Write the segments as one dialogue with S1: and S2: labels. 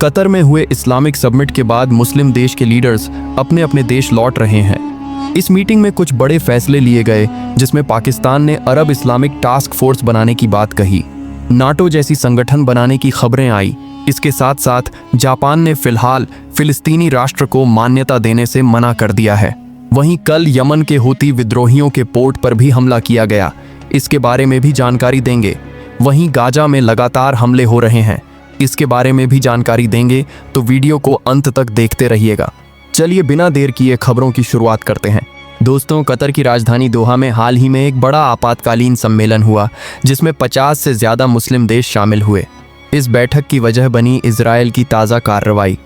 S1: Qatar में हुए Islamic summit के बाद मुस्लिम देश के लीडर्स अपने अपने देश लौट रहे हैं। इस मीटिंग में कुछ बड़े फैसले लिए गए, जिसमें पाकिस्तान ने अरब इस्लामिक टास्क फोर्स बनाने की बात कही, नाटो जैसी संगठन बनाने की खबरें आई। इसके साथ साथ जापान ने फिलहाल फिलिस्तीनी राष्ट्र को मान्यता देने से मना कर दिया है। वहीं कल यमन के हूती विद्रोहियों के पोर्ट पर भी हमला किया गया, इसके बारे में भी जानकारी देंगे। वहीं गाजा में लगातार हमले हो रहे हैं, इसके बारे में भी जानकारी देंगे, तो वीडियो को अंत तक देखते रहिएगा। चलिए बिना देर किए खबरों की शुरुआत करते हैं। दोस्तों, कतर की राजधानी दोहा में हाल ही में एक बड़ा आपातकालीन सम्मेलन हुआ, जिसमें 50 से ज़्यादा मुस्लिम देश शामिल हुए। इस बैठक की वजह बनी इजराइल की ताज़ा कार्रवाई।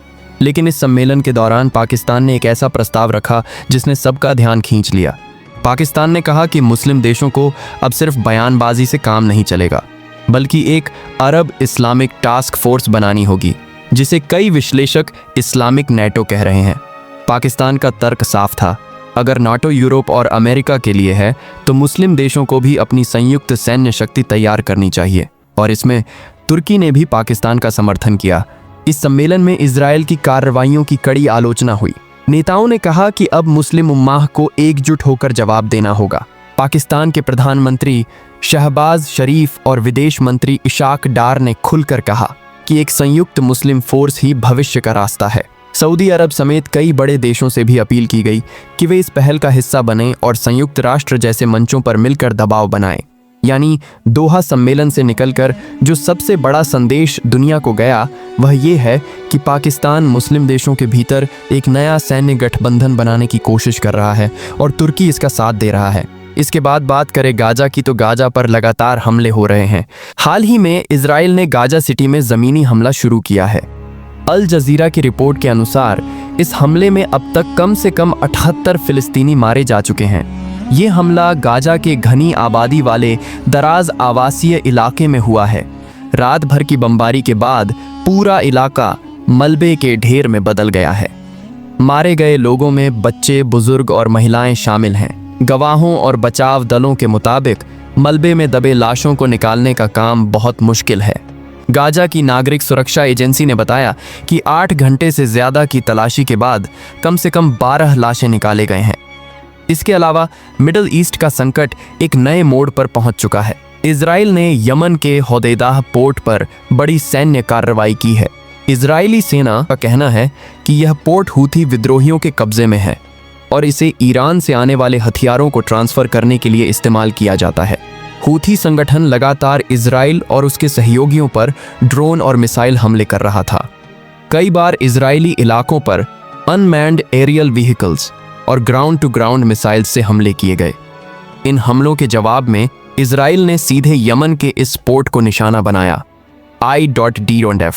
S1: लेकिन इस सम्मेलन के दौरान पाकिस्तान ने एक ऐसा प्रस्ताव रखा जिसने सबका ध्यान खींच लिया। पाकिस्तान ने कहा कि मुस्लिम देशों को अब सिर्फ बयानबाजी से काम नहीं चलेगा, बल्कि एक अरब इस्लामिक टास्क फोर्स बनानी होगी, जिसे कई विश्लेषक इस्लामिक नेटो कह रहे हैं। पाकिस्तान का तर्क साफ था, अगर नाटो यूरोप और अमेरिका के लिए है तो मुस्लिम देशों को भी अपनी संयुक्त सैन्य शक्ति तैयार करनी चाहिए, और इसमें तुर्की ने भी पाकिस्तान का समर्थन किया। इस सम्मेलन में इजराइल की कार्रवाइयों की कड़ी आलोचना हुई। नेताओं ने कहा कि अब मुस्लिम उम्माह को एकजुट होकर जवाब देना होगा। पाकिस्तान के प्रधानमंत्री शहबाज शरीफ और विदेश मंत्री इशाक डार ने खुलकर कहा कि एक संयुक्त मुस्लिम फोर्स ही भविष्य का रास्ता है। सऊदी अरब समेत कई बड़े देशों से भी अपील की गई कि वे इस पहल का हिस्सा बनें और संयुक्त राष्ट्र जैसे मंचों पर मिलकर दबाव बनाएं। यानी दोहा सम्मेलन से निकलकर जो सबसे बड़ा संदेश दुनिया को गया, वह ये है कि पाकिस्तान मुस्लिम देशों के भीतर एक नया सैन्य गठबंधन बनाने की कोशिश कर रहा है और तुर्की इसका साथ दे रहा है। इसके बाद बात करें गाजा की, तो गाजा पर लगातार हमले हो रहे हैं। हाल ही में इजराइल ने गाजा सिटी में ज़मीनी हमला शुरू किया है। अल जजीरा की रिपोर्ट के अनुसार इस हमले में अब तक कम से कम 78 फिलिस्तीनी मारे जा चुके हैं। ये हमला गाजा के घनी आबादी वाले दराज आवासीय इलाके में हुआ है। रात भर की बमबारी के बाद पूरा इलाका मलबे के ढेर में बदल गया है। मारे गए लोगों में बच्चे, बुजुर्ग और महिलाएं शामिल हैं। गवाहों और बचाव दलों के मुताबिक मलबे में दबे लाशों को निकालने का काम बहुत मुश्किल है। गाजा की नागरिक सुरक्षा एजेंसी ने बताया कि 8 घंटे से ज़्यादा की तलाशी के बाद कम से कम 12 लाशें निकाले गए हैं। इसके अलावा मिडल ईस्ट का संकट एक नए मोड़ पर पहुंच चुका है। इजराइल ने यमन के होदेदाह पोर्ट पर बड़ी सैन्य कार्रवाई की है। इजरायली सेना का कहना है कि यह पोर्ट हूथी विद्रोहियों के कब्जे में है और इसे ईरान से आने वाले हथियारों को ट्रांसफर करने के लिए इस्तेमाल किया जाता है। हूथी संगठन लगातार इजराइल और उसके सहयोगियों पर ड्रोन और मिसाइल हमले कर रहा था। कई बार इजरायली इलाकों पर अनमैन्ड एरियल व्हीकल्स और ग्राउंड टू ग्राउंड मिसाइल से हमले किए गए। इन हमलों के जवाब में इजराइल ने सीधे यमन के इस पोर्ट को निशाना बनाया। I.D.F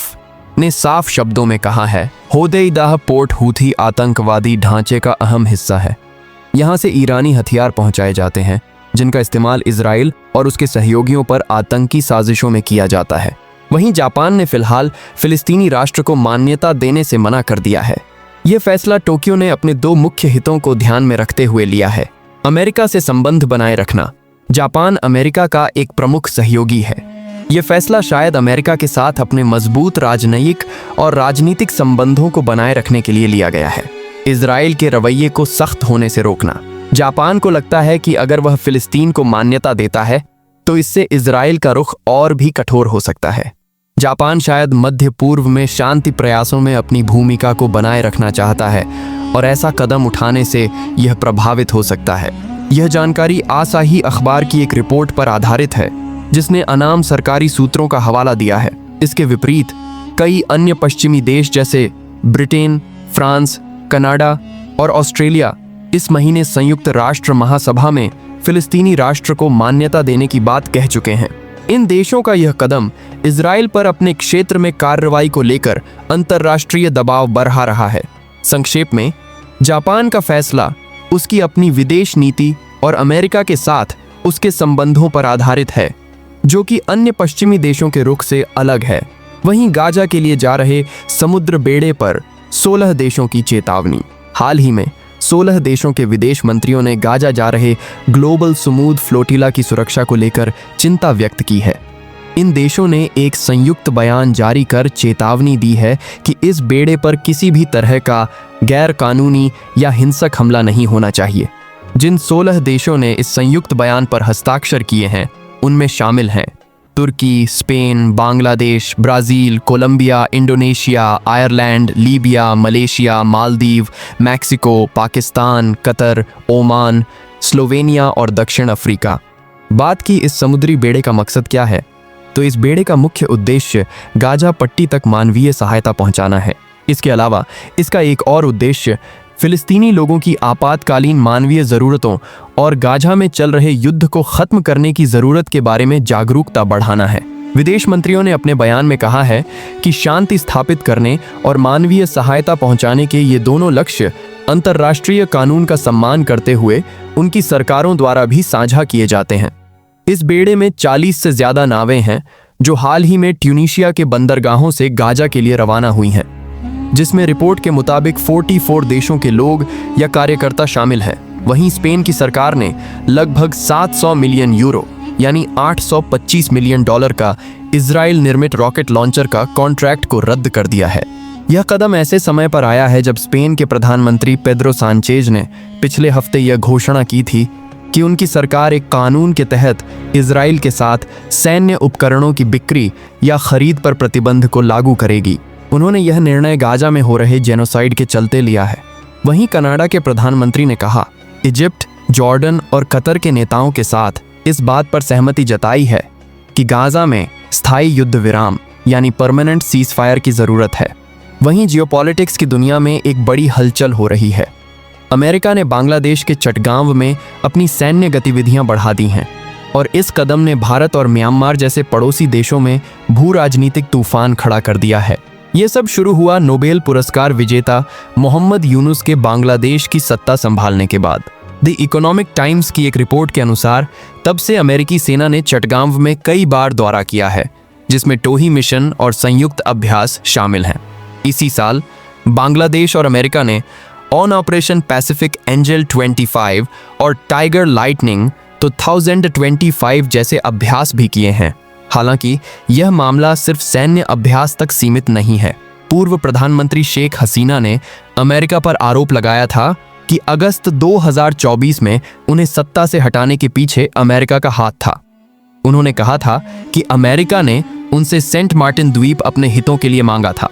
S1: ने साफ शब्दों में कहा है, होदेइदाह पोर्ट हूथी आतंकवादी ढांचे का अहम हिस्सा है। यहाँ से ईरानी हथियार पहुंचाए जाते हैं, जिनका इस्तेमाल इजराइल और उसके सहयोगियों पर आतंकी साजिशों में किया जाता है। वहीं जापान ने फिलहाल फिलिस्तीनी राष्ट्र को मान्यता देने से मना कर दिया है। यह फैसला टोक्यो ने अपने 2 मुख्य हितों को ध्यान में रखते हुए लिया है। अमेरिका से संबंध बनाए रखना। जापान अमेरिका का एक प्रमुख सहयोगी है। यह फैसला शायद अमेरिका के साथ अपने मजबूत राजनयिक और राजनीतिक संबंधों को बनाए रखने के लिए लिया गया है। इजराइल के रवैये को सख्त होने से रोकना। जापान को लगता है कि अगर वह फिलिस्तीन को मान्यता देता है तो इससे इजराइल का रुख और भी कठोर हो सकता है। जापान शायद मध्य पूर्व में शांति प्रयासों में अपनी भूमिका को बनाए रखना चाहता है और ऐसा कदम उठाने से यह प्रभावित हो सकता है। यह जानकारी आसाही अखबार की एक रिपोर्ट पर आधारित है, जिसने अनाम सरकारी सूत्रों का हवाला दिया है। इसके विपरीत कई अन्य पश्चिमी देश जैसे ब्रिटेन, फ्रांस, कनाडा और ऑस्ट्रेलिया इस महीने संयुक्त राष्ट्र महासभा में फिलिस्तीनी राष्ट्र को मान्यता देने की बात कह चुके हैं। इन देशों का यह कदम इजराइल पर अपने क्षेत्र में कार्रवाई को लेकर अंतर्राष्ट्रीय दबाव बढ़ा रहा है। संक्षेप में, जापान का फैसला उसकी अपनी विदेश नीति और अमेरिका के साथ उसके संबंधों पर आधारित है, जो कि अन्य पश्चिमी देशों के रुख से अलग है। वहीं गाजा के लिए जा रहे समुद्र बेड़े पर 16 देशों की चेतावनी। हाल ही में 16 देशों के विदेश मंत्रियों ने गाजा जा रहे ग्लोबल सुमूद फ्लोटिला की सुरक्षा को लेकर चिंता व्यक्त की है। इन देशों ने एक संयुक्त बयान जारी कर चेतावनी दी है कि इस बेड़े पर किसी भी तरह का गैर कानूनी या हिंसक हमला नहीं होना चाहिए। जिन 16 देशों ने इस संयुक्त बयान पर हस्ताक्षर किए हैं उनमें शामिल हैं तुर्की, Spain, Bangladesh, Brazil, Colombia, Indonesia, Ireland, Libya, Malaysia, Maldives, Mexico, Pakistan, Qatar, Oman, Slovenia और दक्षिण अफ्रीका। बात की इस समुद्री बेड़े का मकसद क्या है, तो इस बेड़े का मुख्य उद्देश्य गाजा पट्टी तक मानवीय सहायता पहुंचाना है। इसके अलावा इसका एक और उद्देश्य फिलिस्तीनी लोगों की आपातकालीन मानवीय ज़रूरतों और गाजा में चल रहे युद्ध को ख़त्म करने की ज़रूरत के बारे में जागरूकता बढ़ाना है। विदेश मंत्रियों ने अपने बयान में कहा है कि शांति स्थापित करने और मानवीय सहायता पहुंचाने के ये दोनों लक्ष्य अंतर्राष्ट्रीय कानून का सम्मान करते हुए उनकी सरकारों द्वारा भी साझा किए जाते हैं। इस बेड़े में 40 से ज़्यादा नावें हैं जो हाल ही में ट्यूनीशिया के बंदरगाहों से गाजा के लिए रवाना हुई हैं, जिसमें रिपोर्ट के मुताबिक 44 देशों के लोग या कार्यकर्ता शामिल हैं। वहीं स्पेन की सरकार ने लगभग 700 मिलियन यूरो यानी $825 मिलियन का इजराइल निर्मित रॉकेट लॉन्चर का कॉन्ट्रैक्ट को रद्द कर दिया है। यह कदम ऐसे समय पर आया है जब स्पेन के प्रधानमंत्री पेड्रो सांचेज ने पिछले हफ्ते यह घोषणा की थी कि उनकी सरकार एक कानून के तहत इजराइल के साथ सैन्य उपकरणों की बिक्री या खरीद पर प्रतिबंध को लागू करेगी। उन्होंने यह निर्णय गाजा में हो रहे जेनोसाइड के चलते लिया है। वहीं कनाडा के प्रधानमंत्री ने कहा, इजिप्ट, जॉर्डन और कतर के नेताओं के साथ इस बात पर सहमति जताई है कि गाजा में स्थायी युद्ध विराम यानी परमानेंट सीज़फायर की ज़रूरत है। वहीं जियोपॉलिटिक्स की दुनिया में एक बड़ी हलचल हो रही है। अमेरिका ने बांग्लादेश के चटगांव में अपनी सैन्य गतिविधियां बढ़ा दी हैं और इस कदम ने भारत और म्यांमार जैसे पड़ोसी देशों में भू राजनीतिक तूफान खड़ा कर दिया है। ये सब शुरू हुआ नोबेल पुरस्कार विजेता मोहम्मद यूनुस के बांग्लादेश की सत्ता संभालने के बाद। द इकोनॉमिक टाइम्स की एक रिपोर्ट के अनुसार तब से अमेरिकी सेना ने चटगांव में कई बार दौरा किया है, जिसमें टोही मिशन और संयुक्त अभ्यास शामिल हैं। इसी साल बांग्लादेश और अमेरिका ने ऑन ऑपरेशन पैसिफिक एंजल 25 और टाइगर लाइटनिंग 2025 जैसे अभ्यास भी किए हैं। हालांकि यह मामला सिर्फ सैन्य अभ्यास तक सीमित नहीं है। पूर्व प्रधानमंत्री शेख हसीना ने अमेरिका पर आरोप लगाया था कि अगस्त 2024 में उन्हें सत्ता से हटाने के पीछे अमेरिका का हाथ था। उन्होंने कहा था कि अमेरिका ने उनसे सेंट मार्टिन द्वीप अपने हितों के लिए मांगा था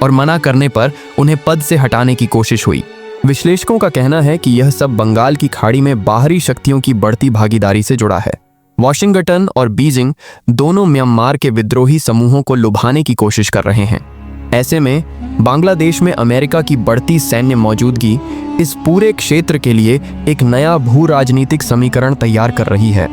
S1: और मना करने पर उन्हें पद से हटाने की कोशिश हुई। विश्लेषकों का कहना है कि यह सब बंगाल की खाड़ी में बाहरी शक्तियों की बढ़ती भागीदारी से जुड़ा है। वॉशिंगटन और बीजिंग दोनों म्यांमार के विद्रोही समूहों को लुभाने की कोशिश कर रहे हैं। ऐसे में बांग्लादेश में अमेरिका की बढ़ती सैन्य मौजूदगी इस पूरे क्षेत्र के लिए एक नया भू राजनीतिक समीकरण तैयार कर रही है।